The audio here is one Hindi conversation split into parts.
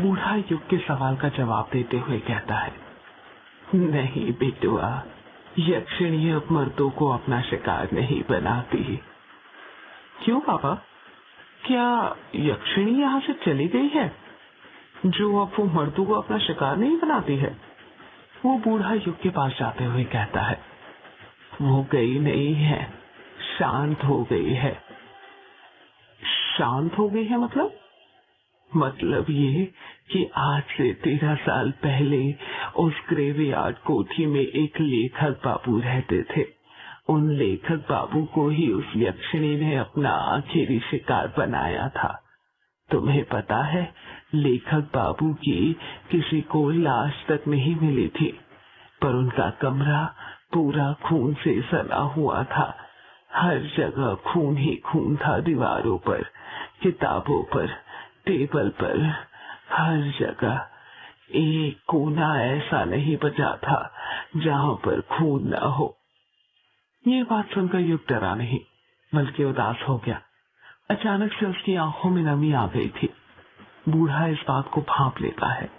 बूढ़ा युग के सवाल का जवाब देते हुए कहता है, नहीं बेटुआ, यक्षिणी अब मर्दों को अपना शिकार नहीं बनाती। क्यों पापा, क्या यक्षिणी यहाँ से चली गई है जो अब वो मर्दों को अपना शिकार नहीं बनाती है? वो बूढ़ा युग के पास जाते हुए कहता है, वो गई नहीं है, शांत हो गई है। शांत हो गई है मतलब ये कि आज से 13 साल पहले उस ग्रेवयार्ड कोठी में एक लेखक बाबू रहते थे। उन लेखक बाबू को ही उस यक्षिणी ने अपना आखिरी शिकार बनाया था। तुम्हें पता है, लेखक बाबू की किसी को लाश तक नहीं मिली थी, पर उनका कमरा पूरा खून से सना हुआ था। हर जगह खून ही खून था, दीवारों पर, किताबों पर, टेबल पर, हर जगह। एक कोना ऐसा नहीं बचा था जहां पर खून न हो। ये बात सुनकर युग डरा नहीं बल्कि उदास हो गया। अचानक से उसकी आंखों में नमी आ गई थी। बूढ़ा इस बात को भांप लेता है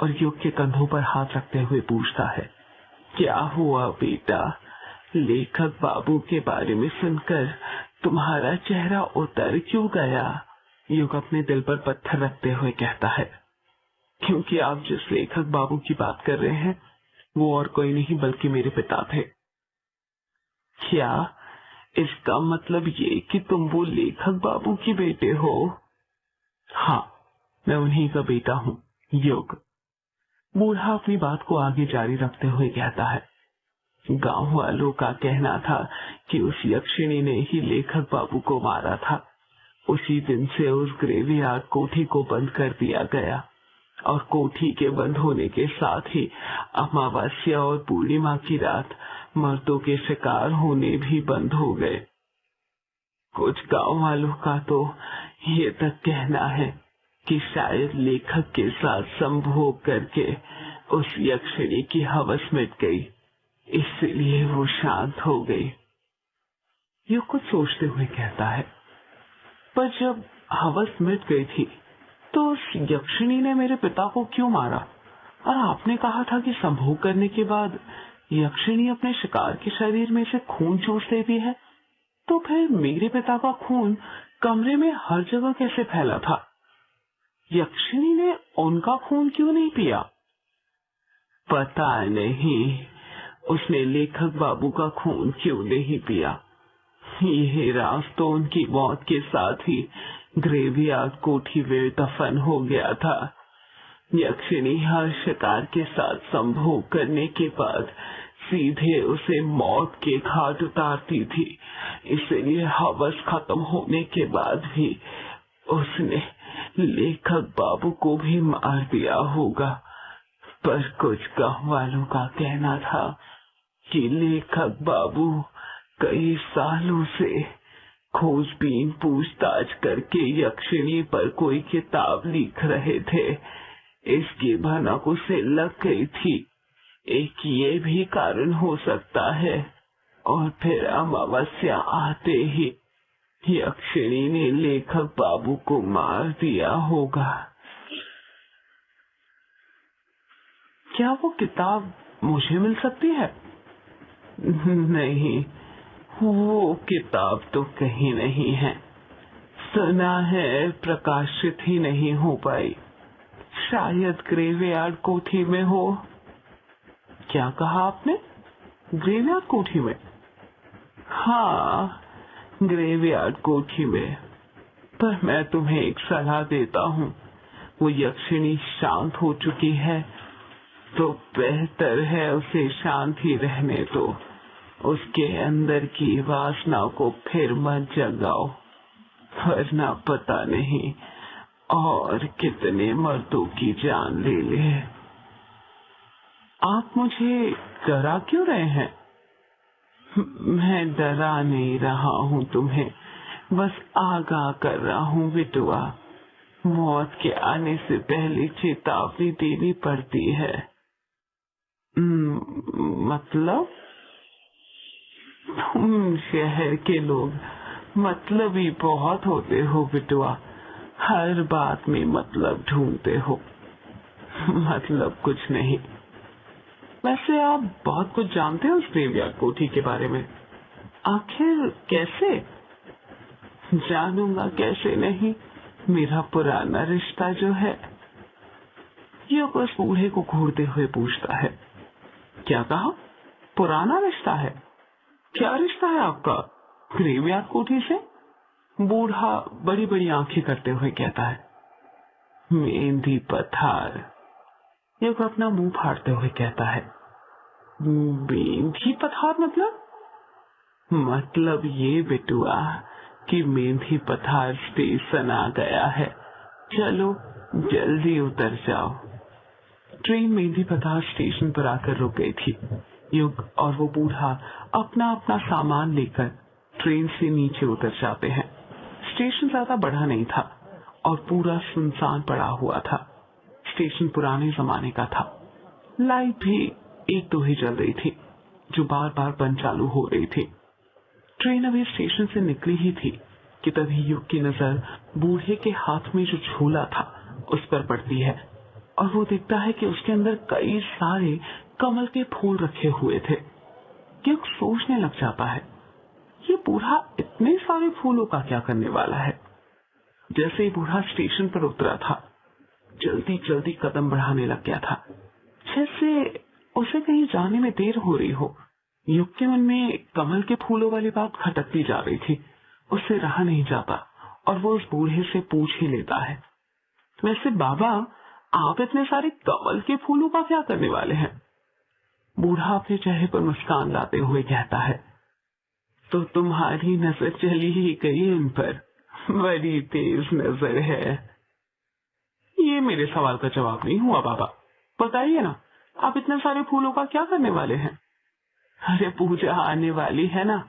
और युग के कंधों पर हाथ रखते हुए पूछता है, क्या हुआ बेटा? लेखक बाबू के बारे में सुनकर तुम्हारा चेहरा उतर क्यों गया? युग अपने दिल पर पत्थर रखते हुए कहता है, क्योंकि आप जिस लेखक बाबू की बात कर रहे हैं वो और कोई नहीं बल्कि मेरे पिता थे। क्या इसका मतलब ये कि तुम वो लेखक बाबू के बेटे हो? हाँ, मैं उन्हीं का बेटा हूँ, युग। बूढ़ा अपनी बात को आगे जारी रखते हुए कहता है, गांव वालों का कहना था कि उस यक्षिणी ने ही लेखक बाबू को मारा था। उसी दिन से उस ग्रेवयार्ड कोठी को बंद कर दिया गया और कोठी के बंद होने के साथ ही अमावस्या और पूर्णिमा की रात मर्दों के शिकार होने भी बंद हो गए। कुछ गांव वालों का तो ये तक कहना है कि शायद लेखक के साथ संभोग करके उस यक्षिणी की हवस मिट गई, इसलिए वो शांत हो गई। ये कुछ सोचते हुए कहता है, पर जब हवस मिट गई थी तो उस यक्षिणी ने मेरे पिता को क्यों मारा? और आपने कहा था कि संभोग करने के बाद यक्षिणी अपने शिकार के शरीर में से खून चूस लेती है, तो फिर मेरे पिता का खून कमरे में हर जगह कैसे फैला था? यक्षिणी ने उनका खून क्यों नहीं पिया? पता नहीं, उसने लेखक बाबू का खून क्यों नहीं पिया। ये राज तो उनकी मौत के साथ ही ग्रेवयार्ड कोठी में दफन हो गया था। यक्षिणी हर शिकार के साथ संभोग करने के बाद सीधे उसे मौत के घाट उतारती थी, इसलिए हवस खत्म होने के बाद भी उसने लेखक बाबू को भी मार दिया होगा। पर कुछ गांव वालों का कहना था कि लेखक बाबू कई सालों से खोजबीन पूछताछ करके यक्षिणी पर कोई किताब लिख रहे थे। इसकी भनक उसे लग गई थी। एक ये भी कारण हो सकता है। और फिर अमावस्या आते ही यक्षिणी ने लेखक बाबू को मार दिया होगा। क्या वो किताब मुझे मिल सकती है? नहीं, वो किताब तो कहीं नहीं है। सुना है प्रकाशित ही नहीं हो पाई। शायद ग्रेवयार्ड कोठी में हो। क्या कहा आपने? ग्रेवयार्ड कोठी में? हाँ, ग्रेवयार्ड कोठी में। पर मैं तुम्हें एक सलाह देता हूँ, वो यक्षिणी शांत हो चुकी है तो बेहतर है उसे शांत ही रहने दो। उसके अंदर की वासना को फिर मत जगाओ, वरना पता नहीं और कितने मर्दों की जान ले ले। आप मुझे डरा क्यों रहे हैं? मैं डरा नहीं रहा हूँ तुम्हें, बस आगाह कर रहा हूँ बिटुआ। मौत के आने से पहले चेतावनी देनी पड़ती है। मतलब? तुम शहर के लोग मतलबी बहुत होते हो बिटुआ, हर बात में मतलब ढूंढते हो। मतलब कुछ नहीं। वैसे आप बहुत कुछ जानते हो उस ग्रेवयार्ड कोठी के बारे में। आखिर कैसे? जानूंगा कैसे नहीं, मेरा पुराना रिश्ता जो है। युग उस बूढ़े को घूरते हुए पूछता है। क्या कहा? पुराना रिश्ता है? क्या रिश्ता है आपका ग्रेवयार्ड कोठी से? बूढ़ा बड़ी बड़ी आंखें करते हुए कहता है। मेहंदी पथार। युग अपना मुंह फाड़ते हुए कहता है। मेहंदी पथार मतलब ये बेटुआ कि मेहंदी पथार स्टेशन आ गया है, चलो जल्दी उतर जाओ। ट्रेन मेहंदी पथार स्टेशन पर आकर रुक गई थी। युग और वो बूढ़ा अपना अपना सामान लेकर ट्रेन से नीचे उतर जाते हैं। स्टेशन ज्यादा बड़ा नहीं था और पूरा सुनसान पड़ा हुआ था। स्टेशन पुराने जमाने का था। लाइट भी एक दो ही जल रही थी जो बार बार बंद चालू हो रही थी। ट्रेन अभी स्टेशन से निकली ही थी कि तभी युग की नजर बूढ़े के हाथ में जो झोला था उस पर पड़ती है और वो देखता है कि उसके अंदर कई सारे कमल के फूल रखे हुए थे। युग सोचने लग जाता है, ये बूढ़ा इतने सारे फूलों का क्या करने वाला है। जैसे ही बूढ़ा स्टेशन पर उतरा था, जल्दी जल्दी कदम बढ़ाने लग गया था, जैसे उसे कहीं जाने में देर हो रही हो। युग के मन में कमल के फूलों वाली बात खटकती जा रही थी। उससे रहा नहीं जाता और वो उस बूढ़े से पूछ ही लेता है, वैसे बाबा आप इतने सारे कमल के फूलों का क्या करने वाले हैं? बूढ़ा अपने चेहरे पर मुस्कान लाते हुए कहता है, तो तुम्हारी नजर चली ही गई उन पर, बड़ी तेज नजर है। ये मेरे सवाल का जवाब नहीं हुआ बाबा, बताइए ना आप इतने सारे फूलों का क्या करने वाले हैं? अरे पूजा आने वाली है ना,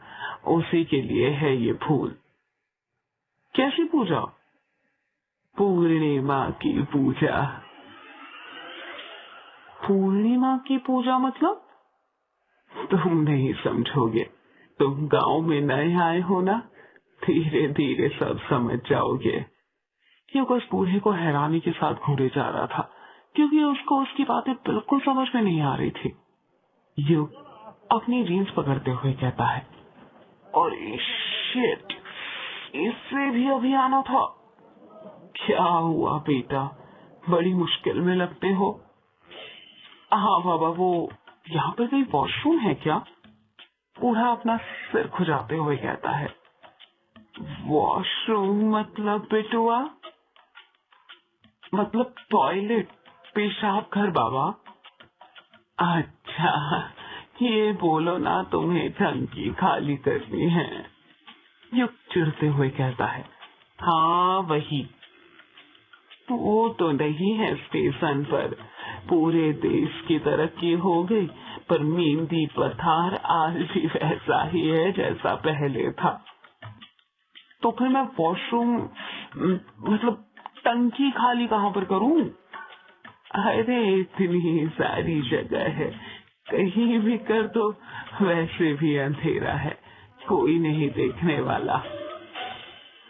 उसी के लिए है ये फूल। कैसी पूजा? पूर्णिमा की पूजा। पूर्णिमा की पूजा मतलब? तुम नहीं समझोगे, तुम गांव में नए आए हो ना, धीरे धीरे सब समझ जाओगे। युग उस बूढ़े को हैरानी के साथ घूरे जा रहा था क्योंकि उसको उसकी बातें बिल्कुल समझ में नहीं आ रही थी। युग अपनी जीन्स पकड़ते हुए कहता है, और शिट, इससे भी अभी आना था। क्या हुआ बेटा, बड़ी मुश्किल में लगते हो? हाँ बाबा, वो यहाँ पर कोई वॉशरूम है क्या? बूढ़ा अपना सिर खुजाते हुए कहता है। वॉशरूम मतलब बेटुआ? मतलब टॉयलेट, पेशाब घर बाबा। अच्छा, ये बोलो ना तुम्हें टंकी खाली करनी है। युग चिढ़ते हुए कहता है। हाँ वही। वो तो नहीं है स्टेशन पर, पूरे देश की तरक्की हो गई पर मेहंदी पथार आज भी वैसा ही है जैसा पहले था। तो फिर मैं वॉशरूम मतलब टंकी खाली कहाँ पर करूं? अरे इतनी सारी जगह है, कहीं भी कर दो, वैसे भी अंधेरा है, कोई नहीं देखने वाला।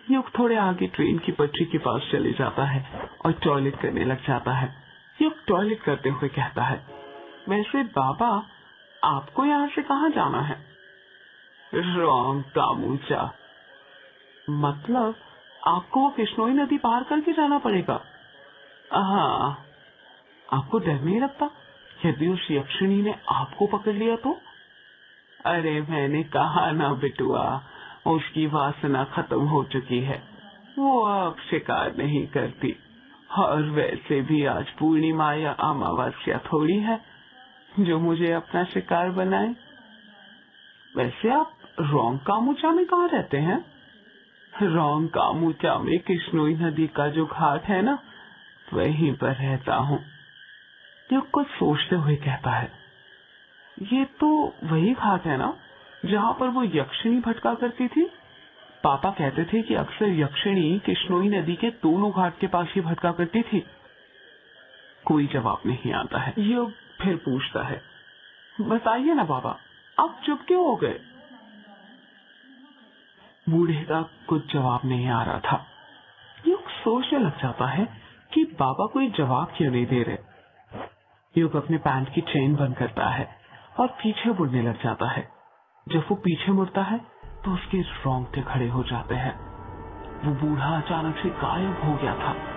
युग थोड़े आगे ट्रेन की पटरी के पास चले जाता है और टॉयलेट करने लग जाता है। युग टॉयलेट करते हुए कहता है, वैसे बाबा आपको यहाँ से कहाँ जाना है? रॉन्ग कामूचा। मतलब आपको वो कृष्णोई नदी पार करके जाना पड़ेगा? हाँ। आपको डर नहीं लगता यदि उस यक्षिणी ने आपको पकड़ लिया तो? अरे मैंने कहा ना बिटुआ, उसकी वासना खत्म हो चुकी है, वो अब शिकार नहीं करती। और वैसे भी आज पूर्णिमा या अमावस्या थोड़ी है जो मुझे अपना शिकार बनाए। वैसे आप रोंग कामुचा में कहाँ रहते हैं? रोंग कामुचा में कृष्णोई नदी का जो घाट है ना, वहीं पर रहता हूँ। युग कुछ सोचते हुए कहता है, ये तो वही घाट है ना जहाँ पर वो यक्षिणी भटका करती थी? पापा कहते थे कि अक्सर यक्षिणी कृष्णोई नदी के दोनों घाट के पास ही भटका करती थी। कोई जवाब नहीं आता है। युग फिर पूछता है, बताइए ना बाबा, आप चुप क्यों हो गए? बूढ़े का कुछ जवाब नहीं आ रहा था। युग सोचने लग जाता है कि बाबा कोई जवाब क्यों नहीं दे रहे। युग अपने पैंट की चेन बंद करता है और पीछे मुड़ने लग जाता है। जब वो पीछे मुड़ता है तो उसके रोंगटे खड़े हो जाते हैं। वो बूढ़ा अचानक से गायब हो गया था।